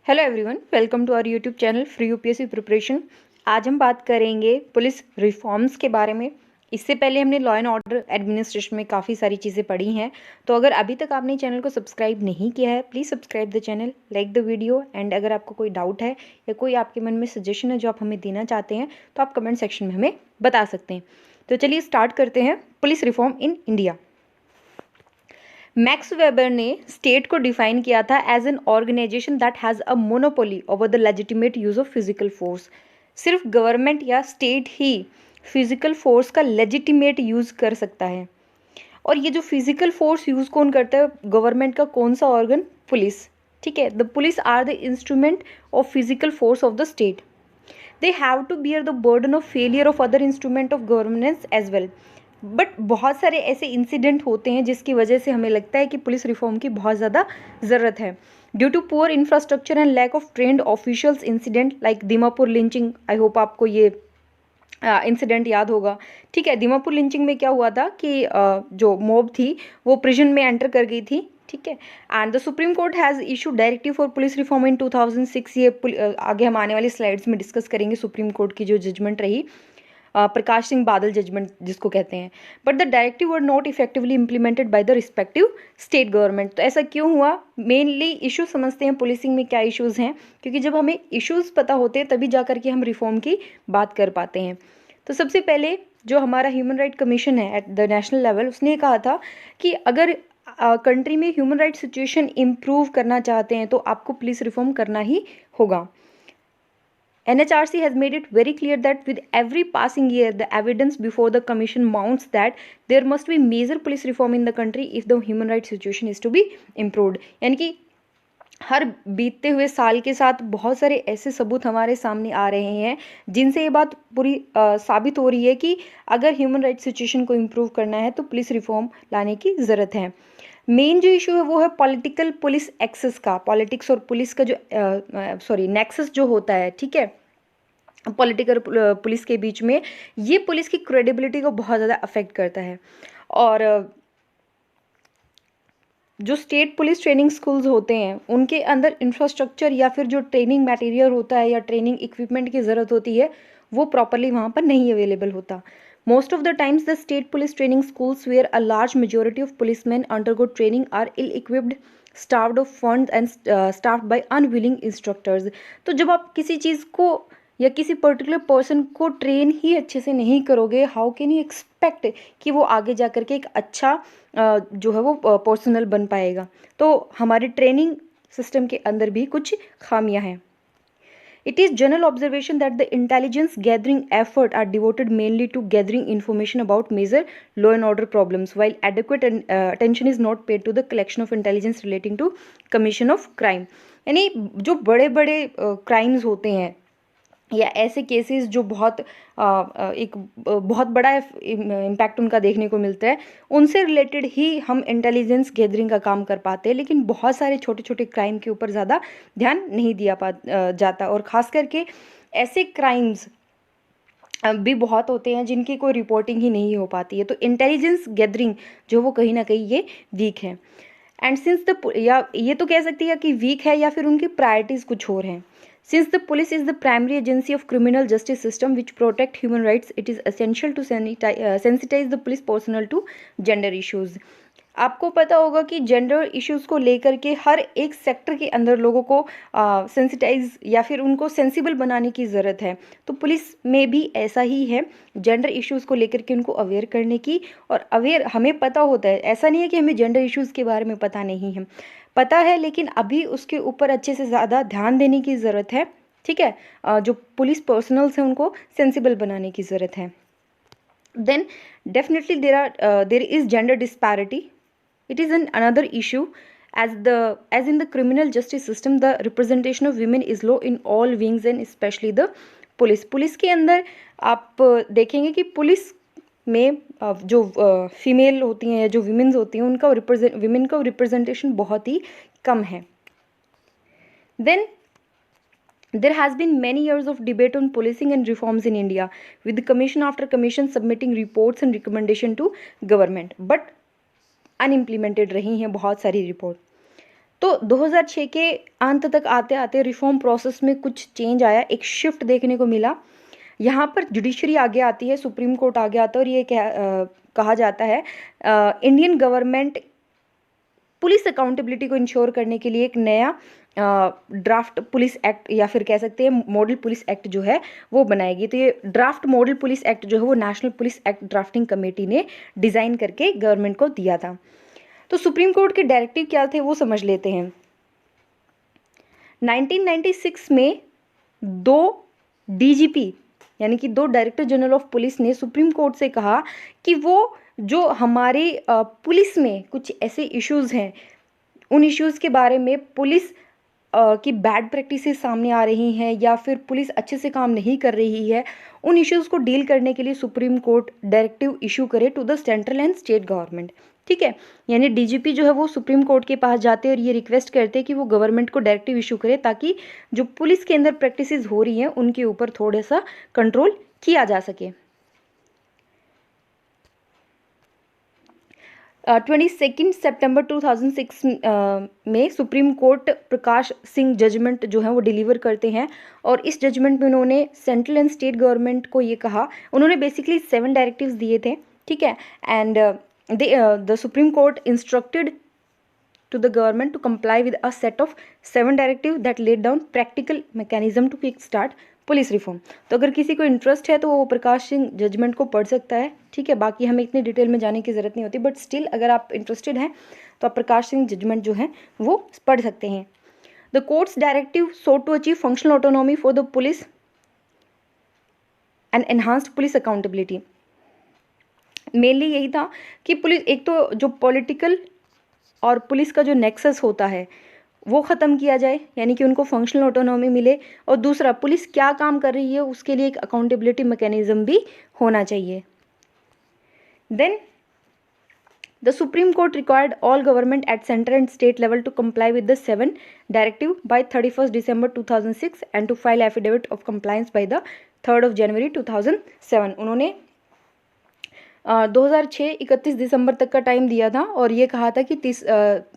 Hello everyone, welcome to our YouTube channel free UPSC preparation. आज हम बात करेंगे पुलिस रिफॉर्म्स के बारे में। इससे पहले हमने लॉ एंड ऑर्डर एडमिनिस्ट्रेशन में काफ़ी सारी चीज़ें पढ़ी हैं। तो अगर अभी तक आपने चैनल को सब्सक्राइब नहीं किया है, please subscribe the channel, like the video and अगर आपको कोई डाउट है या कोई आपके मन में सजेशन है जो आप हमें देना चाहते हैं तो आप कमेंट सेक्शन में हमें बता सकते हैं। तो चलिए स्टार्ट करते हैं। Police reform in India. Max Weber ने स्टेट को डिफाइन किया था as an organization that has a monopoly over the legitimate use of physical force. सिर्फ गवर्नमेंट या स्टेट ही फिजिकल फोर्स का लेजिटिमेट यूज कर सकता है। और ये जो फिजिकल फोर्स यूज कौन करता है? गवर्नमेंट का कौन सा ऑर्गन? पुलिस। ठीक है, the police are the instrument of physical force of the state. They have to bear the burden of failure of other instrument of governance as well. But बहुत सारे ऐसे इंसिडेंट होते हैं जिसकी वजह से हमें लगता है कि पुलिस रिफॉर्म की बहुत ज़्यादा ज़रूरत है। Due to poor infrastructure and lack of trained officials incident like Dimapur lynching. I hope आपको ये इंसिडेंट याद होगा। ठीक है, दीमापुर लिंचिंग में क्या हुआ था कि जो मॉब थी वो प्रिजन में एंटर कर गई थी। ठीक है, and the Supreme court has issue directive for police reform इन 2006। ये आगे हम आने वाली स्लाइड्स में डिस्कस करेंगे सुप्रीम कोर्ट की जो जजमेंट रही, प्रकाश सिंह बादल जजमेंट जिसको कहते हैं। But the directive were not effectively implemented by the respective state government. तो ऐसा क्यों हुआ? मेनली इशू समझते हैं पुलिसिंग में क्या इश्यूज़ हैं, क्योंकि जब हमें इश्यूज़ पता होते हैं तभी जा करके हम रिफॉर्म की बात कर पाते हैं। तो सबसे पहले जो हमारा ह्यूमन राइट कमीशन है एट द नेशनल लेवल, उसने कहा था कि अगर कंट्री में ह्यूमन राइट सिचुएशन इम्प्रूव करना चाहते हैं तो आपको पुलिस रिफॉर्म करना ही होगा। NHRC has made it very clear that with every passing year, the evidence before the commission mounts that there must be major police reform in the country if the human rights situation is to be improved। यानी कि हर बीतते हुए साल के साथ बहुत सारे ऐसे सबूत हमारे सामने आ रहे हैं जिनसे ये बात पूरी साबित हो रही है कि अगर ह्यूमन राइट सिचुएशन को इम्प्रूव करना है तो पुलिस रिफॉर्म लाने की ज़रूरत है। मेन जो इशू है वो है पॉलिटिकल पुलिस एक्सेस का। पॉलिटिक्स और पुलिस का जो नेक्सस जो होता है, ठीक है, पॉलिटिकल पुलिस के बीच में, ये पुलिस की क्रेडिबिलिटी को बहुत ज़्यादा अफेक्ट करता है। और जो स्टेट पुलिस ट्रेनिंग स्कूल्स होते हैं उनके अंदर इंफ्रास्ट्रक्चर या फिर जो ट्रेनिंग मटेरियल होता है या ट्रेनिंग इक्विपमेंट की ज़रूरत होती है वो प्रॉपरली वहाँ पर नहीं अवेलेबल होता। Most of the times the state police training schools where a large majority of policemen undergo training are ill equipped, staffed of funds and staffed by unwilling instructors. तो जब आप किसी चीज़ को या किसी पर्टिकुलर पर्सन को ट्रेन ही अच्छे से नहीं करोगे, हाउ कैन यू एक्सपेक्ट कि वो आगे जा कर के एक अच्छा जो है वो पर्सनल बन पाएगा। तो हमारे ट्रेनिंग सिस्टम के अंदर भी कुछ खामियां हैं। It is general observation that the intelligence gathering effort are devoted mainly to gathering information about major law and order problems, while adequate attention is not paid to the collection of intelligence relating to commission of crime। यानी जो बड़े बड़े crimes होते हैं या ऐसे cases जो बहुत बड़ा इम्पैक्ट उनका देखने को मिलता है, उनसे रिलेटेड ही हम इंटेलिजेंस गैदरिंग का काम कर पाते हैं। लेकिन बहुत सारे छोटे छोटे क्राइम के ऊपर ज़्यादा ध्यान नहीं दिया जाता, और ख़ास करके ऐसे क्राइम्स भी बहुत होते हैं जिनकी कोई रिपोर्टिंग ही नहीं हो पाती है। तो इंटेलिजेंस गैदरिंग जो वो कहीं ना कहीं ये वीक है। एंड सिंस द, या ये तो कह सकती है कि वीक है या फिर उनकी प्रायोरिटीज़ कुछ और हैं। Since the police is the primary agency of criminal justice system which protect human rights, it is essential to sensitize the police personnel to gender issues। आपको पता होगा कि जेंडर इश्यूज़ को लेकर के हर एक सेक्टर के अंदर लोगों को सेंसिटाइज या फिर उनको सेंसिबल बनाने की ज़रूरत है। तो पुलिस में भी ऐसा ही है, जेंडर इश्यूज़ को लेकर के उनको अवेयर करने की। और अवेयर हमें पता होता है, ऐसा नहीं है कि हमें जेंडर इश्यूज़ के बारे में पता नहीं है, पता है, लेकिन अभी उसके ऊपर अच्छे से ज़्यादा ध्यान देने की ज़रूरत है। ठीक है, जो पुलिस पर्सनल्स हैं उनको सेंसिबल बनाने की ज़रूरत है। Then definitely there is gender disparity. It is another issue as in the criminal justice system the representation of women is low in all wings and especially the police। Police के अंदर आप देखेंगे कि police में जो female होती हैं या जो विमेंस होती हैं उनका विमेन का रिप्रेजेंटेशन बहुत ही कम है। Then there has been many years of debate on policing and reforms in India, with the commission after commission submitting reports and recommendation to government, but अनइम्प्लीमेंटेड रही हैं बहुत सारी रिपोर्ट। तो 2006 के अंत तक आते आते रिफॉर्म प्रोसेस में कुछ चेंज आया, एक शिफ्ट देखने को मिला। यहाँ पर जुडिशरी आगे आती है, सुप्रीम कोर्ट आगे आता है और ये कहा जाता है इंडियन गवर्नमेंट पुलिस अकाउंटेबिलिटी को इंश्योर करने के लिए एक नया ड्राफ्ट पुलिस एक्ट या फिर कह सकते हैं मॉडल पुलिस एक्ट जो है वो बनाएगी। तो ये ड्राफ्ट मॉडल पुलिस एक्ट जो है वो national police act drafting committee ने डिज़ाइन करके गवर्नमेंट को दिया था। तो सुप्रीम कोर्ट के डायरेक्टिव क्या थे वो समझ लेते हैं। 1996 में 2 डीजीपी यानी कि 2 डायरेक्टर जनरल ऑफ पुलिस ने सुप्रीम कोर्ट से कहा कि वो जो हमारे पुलिस में कुछ ऐसे इश्यूज़ हैं, उन इश्यूज़ के बारे में पुलिस की बैड प्रैक्टिसेस सामने आ रही हैं या फिर पुलिस अच्छे से काम नहीं कर रही है, उन इश्यूज़ को डील करने के लिए सुप्रीम कोर्ट डायरेक्टिव इशू करे to the central and state government. ठीक है, यानी डीजीपी जो है वो सुप्रीम कोर्ट के पास जाते हैं और ये रिक्वेस्ट करते हैं कि वो गवर्नमेंट को डायरेक्टिव इशू करे ताकि जो पुलिस के अंदर प्रैक्टिसेस हो रही हैं उनके ऊपर थोड़ा सा कंट्रोल किया जा सके। 22 सितंबर 2006 में supreme court Prakash Singh judgement जो है वो डिलीवर करते हैं और इस जजमेंट में उन्होंने सेंट्रल एंड स्टेट गवर्नमेंट को ये कहा, उन्होंने बेसिकली 7 डायरेक्टिव्स दिए थे। ठीक है, and the Supreme Court instructed to the government to comply with a set of 7 directives that laid down practical mechanism to kickstart police reform. तो अगर किसी को इंटरेस्ट है तो वो प्रकाश सिंह जजमेंट को पढ़ सकता है। ठीक है, बाकी हमें इतनी डिटेल में जाने की ज़रूरत नहीं होती, बट स्टिल अगर आप इंटरेस्टेड हैं तो आप प्रकाश सिंह जजमेंट जो है वो पढ़ सकते हैं। The courts directive sought to achieve functional autonomy for the police and enhanced police accountability। Mainly यही था कि पुलिस, एक तो जो पॉलिटिकल और पुलिस का जो नेक्सस होता है वो ख़त्म किया जाए, यानी कि उनको फंक्शनल ऑटोनॉमी मिले, और दूसरा पुलिस क्या काम कर रही है उसके लिए एक अकाउंटेबिलिटी मैकेनिज्म भी होना चाहिए। Then the Supreme Court required all government at central and state level to comply with the 7 directive by 31 December 2006 and to file affidavit of compliance by the 3 January 2007। उन्होंने 2006 31 दिसंबर तक का टाइम दिया था और ये कहा था कि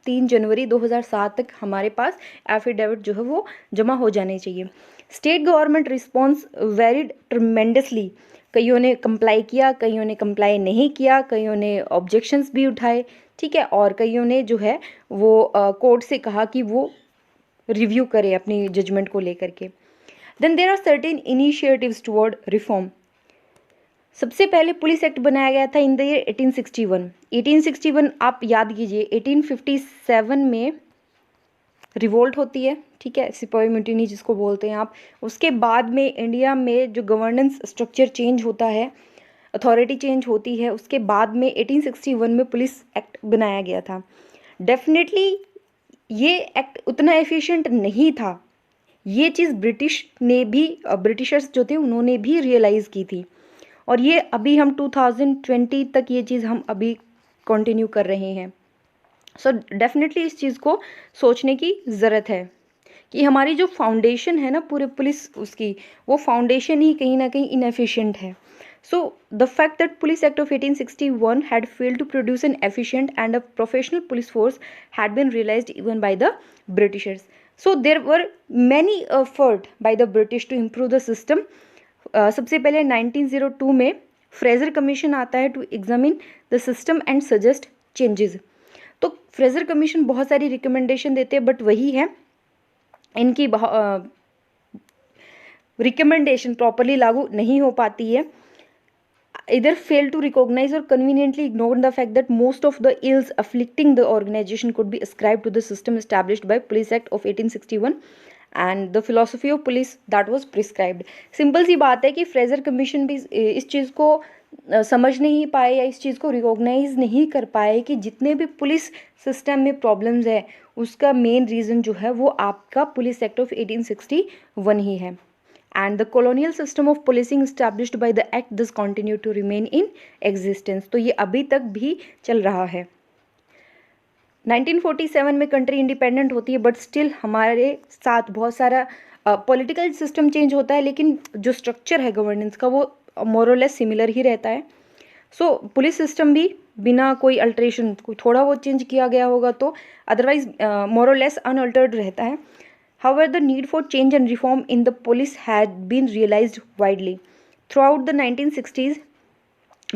3 जनवरी 2007 तक हमारे पास एफिडेविट जो है वो जमा हो जाने चाहिए। State government response varied tremendously, कईयों ने कंप्लाई किया, कईयों ने कंप्लाई नहीं किया, कईयों ने ऑब्जेक्शंस भी उठाए। ठीक है, और कईयों ने जो है वो कोर्ट से कहा कि वो रिव्यू करे अपनी जजमेंट को लेकर के। Then there are certain initiatives toward reform. सबसे पहले पुलिस एक्ट बनाया गया था इन द ईयर 1861। 1861 आप याद कीजिए, 1857 में रिवोल्ट होती है। ठीक है, सिपाही म्यूटिनी जिसको बोलते हैं आप। उसके बाद में इंडिया में जो गवर्नेंस स्ट्रक्चर चेंज होता है, अथॉरिटी चेंज होती है, उसके बाद में 1861 में पुलिस एक्ट बनाया गया था। डेफिनेटली ये एक्ट उतना एफिशिएंट नहीं था, ये चीज़ ब्रिटिशर्स जो थे उन्होंने भी रियलाइज़ की थी, और ये अभी हम 2020 तक ये चीज़ हम अभी कंटिन्यू कर रहे हैं। सो डेफिनेटली इस चीज़ को सोचने की ज़रूरत है कि हमारी जो फाउंडेशन है ना पूरे पुलिस उसकी, वो फाउंडेशन ही कहीं ना कहीं इनएफिशिएंट है। So the fact that police act of 1861 had failed to produce an efficient and a professional police force had been realized even by the Britishers. So there were many effort by the British to improve the system. सबसे पहले 1902 में Fraser commission आता है to examine the system and suggest changes. तो Fraser commission बहुत सारी recommendation देते हैं, बट वही है इनकी रिकमेंडेशन प्रॉपरली लागू नहीं हो पाती है। इधर फेल टू रिकॉग्नाइज और conveniently ignore the fact that most of the ills afflicting the organisation could be ascribed to the system established by police act of 1861 and the philosophy of police that was prescribed. Simple सी बात है कि Fraser commission भी इस चीज़ को समझ नहीं पाए या इस चीज़ को रिकॉग्नाइज नहीं कर पाए कि जितने भी पुलिस सिस्टम में प्रॉब्लम्स है उसका मेन रीज़न जो है वो आपका पुलिस एक्ट ऑफ 1861 ही है। And the colonial system of policing established by the act this continue to remain in existence. तो ये अभी तक भी चल रहा है। 1947 में कंट्री इंडिपेंडेंट होती है, बट स्टिल हमारे साथ बहुत सारा पॉलिटिकल सिस्टम चेंज होता है, लेकिन जो स्ट्रक्चर है गवर्नेंस का वो मोर और लेस सिमिलर ही रहता है। सो पुलिस सिस्टम भी बिना कोई अल्ट्रेशन, कोई थोड़ा बहुत चेंज किया गया होगा तो अदरवाइज मोर और लेस अनअल्टर्ड रहता है. However, the need for change and reform in the police had been realized widely. Throughout the 1960s,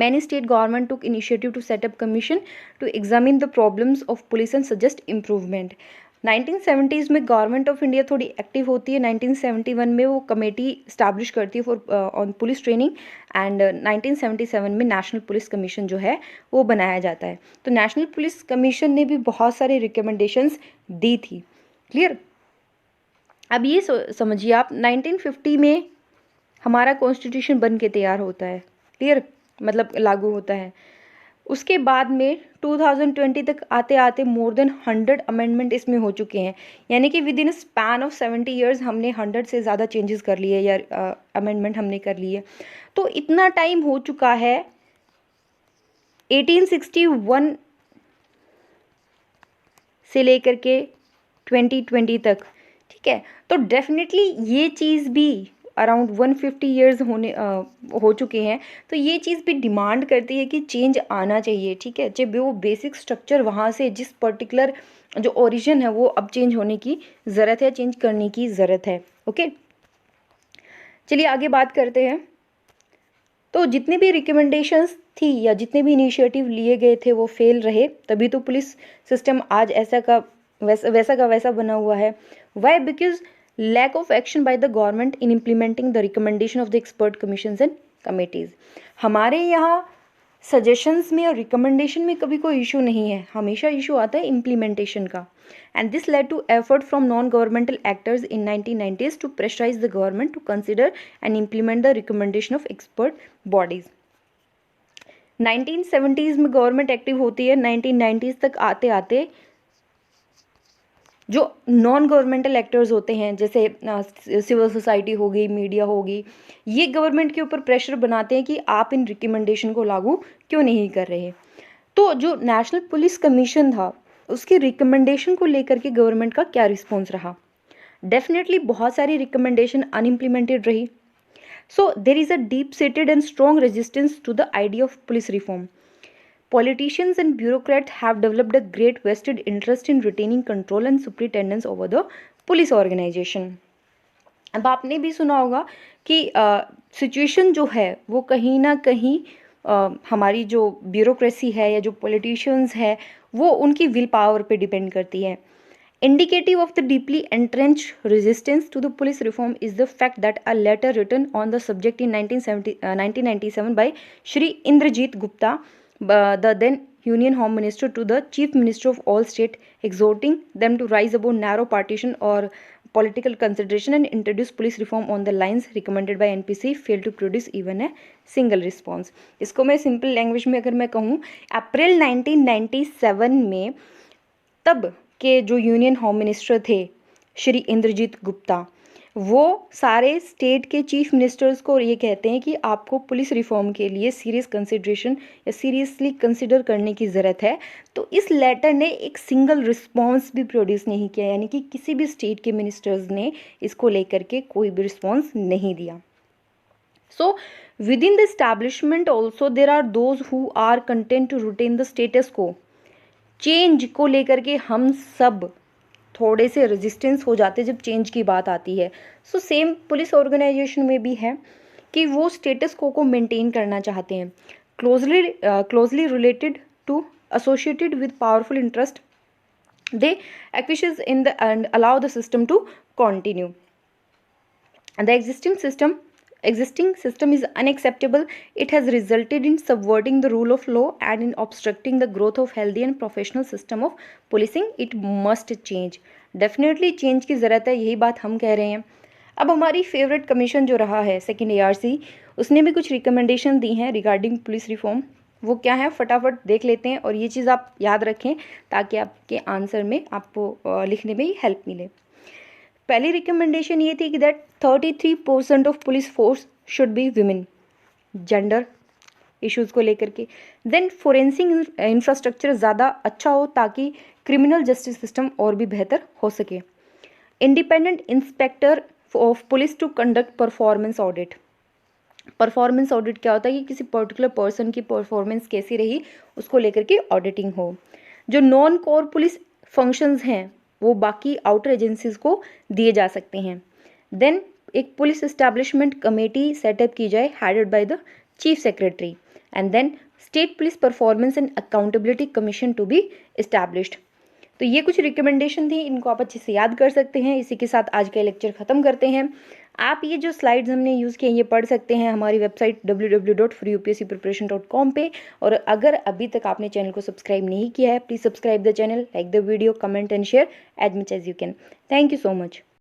many state government took initiative to set up commission to examine the problems of police and suggest improvement. 1970s में government of India थोड़ी active होती है. 1971 में वो committee establish करती है for on police training and 1977 में national police commission जो है वो बनाया जाता है. तो नेशनल पुलिस कमीशन ने भी बहुत सारे रिकमेंडेशंस दी थी. क्लियर. अब ये समझिए आप 1950 में हमारा कॉन्स्टिट्यूशन बन के तैयार होता है. क्लियर, मतलब लागू होता है. उसके बाद में 2020 तक आते आते मोर देन 100 अमेंडमेंट इसमें हो चुके हैं. यानी कि with in span of 70 years हमने 100 से ज़्यादा चेंजेस कर लिए या अमेंडमेंट हमने कर लिए. तो इतना टाइम हो चुका है 1861 से लेकर के 2020 तक. ठीक है, तो डेफिनेटली ये चीज़ भी अराउंड 150 ईयर्स हो चुके हैं. तो ये चीज़ भी डिमांड करती है कि चेंज आना चाहिए. ठीक है, जब वो बेसिक स्ट्रक्चर वहाँ से जिस पर्टिकुलर जो ओरिजिन है वो अब चेंज होने की ज़रूरत है, चेंज करने की ज़रूरत है. ओके, चलिए आगे बात करते हैं. तो जितने भी रिकमेंडेशंस थी या जितने भी इनिशिएटिव लिए गए थे वो फेल रहे, तभी तो पुलिस सिस्टम आज ऐसा का वैसा बना हुआ है. Why? Because lack of action by the government in implementing the recommendation of the expert commissions and committees. हमारे यहाँ सजेशंस में और रिकमेंडेशन में कभी कोई इशू नहीं है, हमेशा इशू आता है इम्प्लीमेंटेशन का. And this led to effort from non governmental actors in 1990s to pressurise the government to consider and implement the recommendation of expert bodies. 1970s में गवर्नमेंट एक्टिव होती है. 1990s तक आते आते जो नॉन गवर्नमेंटल एक्टर्स होते हैं जैसे सिविल सोसाइटी होगी, मीडिया होगी, ये गवर्नमेंट के ऊपर प्रेशर बनाते हैं कि आप इन रिकमेंडेशन को लागू क्यों नहीं कर रहे. तो जो नेशनल पुलिस कमीशन था उसके रिकमेंडेशन को लेकर के गवर्नमेंट का क्या रिस्पॉन्स रहा. डेफिनेटली बहुत सारी रिकमेंडेशन अनइम्प्लीमेंटेड रही. So there is a deep seated and strong resistance to the idea of police reform. Politicians and bureaucrats have developed a great vested interest in retaining control and superintendence over the police organization. अब आपने भी सुना होगा कि situation जो है वो कहीं ना कहीं हमारी जो ब्यूरोक्रेसी है या जो पॉलिटिशियंस है वो उनकी विल पावर पे डिपेंड करती है. Indicative of the deeply entrenched resistance to the police reform is the fact that a letter written on the subject in 1997 by Shri Indrajit Gupta, the then Union Home Minister, to the Chief Minister of all state, exhorting them to rise above narrow partition or political consideration and introduce police reform on the lines recommended by NPC, failed to produce even a single response. इसको मैं simple language में अगर मैं कहूँ, अप्रैल 1997 में तब के जो यूनियन होम मिनिस्टर थे श्री इंद्रजीत गुप्ता, वो सारे स्टेट के चीफ मिनिस्टर्स को ये कहते हैं कि आपको पुलिस रिफॉर्म के लिए सीरियस कंसिडरेशन या सीरियसली कंसिडर करने की ज़रूरत है. तो इस लेटर ने एक सिंगल रिस्पॉन्स भी प्रोड्यूस नहीं किया, यानी कि किसी भी स्टेट के मिनिस्टर्स ने इसको लेकर के कोई भी रिस्पॉन्स नहीं दिया. So within the establishment also there are those who are content to retain the status quo. Change को लेकर के हम सब थोड़े से रेजिस्टेंस हो जाते जब चेंज की बात आती है. सो सेम पुलिस ऑर्गेनाइजेशन में भी है कि वो स्टेटस को मेंटेन करना चाहते हैं. Closely related to associated with powerful interest, they acquisition in the end allow the system to continue. The existing system is unacceptable. It has resulted in subverting the rule of law and in obstructing the growth of healthy and professional system of policing. It must change. Definitely change की ज़रूरत है, यही बात हम कह रहे हैं. अब हमारी फेवरेट कमीशन जो रहा है सेकंड ARC, उसने भी कुछ रिकमेंडेशन दी हैं रिगार्डिंग पुलिस रिफॉर्म. वो क्या है फटाफट देख लेते हैं और ये चीज़ आप याद रखें ताकि आपके आंसर में आपको लिखने में हेल्प मिले. पहली रिकमेंडेशन ये थी कि that 33% of police force should be women, gender issues को लेकर के. देन फोरेंसिक इंफ्रास्ट्रक्चर ज़्यादा अच्छा हो ताकि क्रिमिनल जस्टिस सिस्टम और भी बेहतर हो सके. Independent inspector of police to conduct performance audit. Performance audit क्या होता है कि किसी पर्टिकुलर पर्सन की परफॉर्मेंस कैसी रही उसको लेकर के ऑडिटिंग हो। जो नॉन कोर पुलिस फंक्शंस हैं वो बाकी आउटर एजेंसीज को दिए जा सकते हैं। देन एक पुलिस एस्टैब्लिशमेंट कमेटी सेटअप की जाए headed by the chief secretary, and then state police performance and accountability commission to be established. तो ये कुछ रिकमेंडेशन थी, इनको आप अच्छे से याद कर सकते हैं। इसी के साथ आज का लेक्चर खत्म करते हैं। आप ये जो स्लाइड्स हमने यूज़ किए ये पढ़ सकते हैं हमारी वेबसाइट www.freeupscpreparation.com पे। और अगर अभी तक आपने चैनल को सब्सक्राइब नहीं किया है, please subscribe the channel, like the video, comment and share as much as you can. Thank you so much.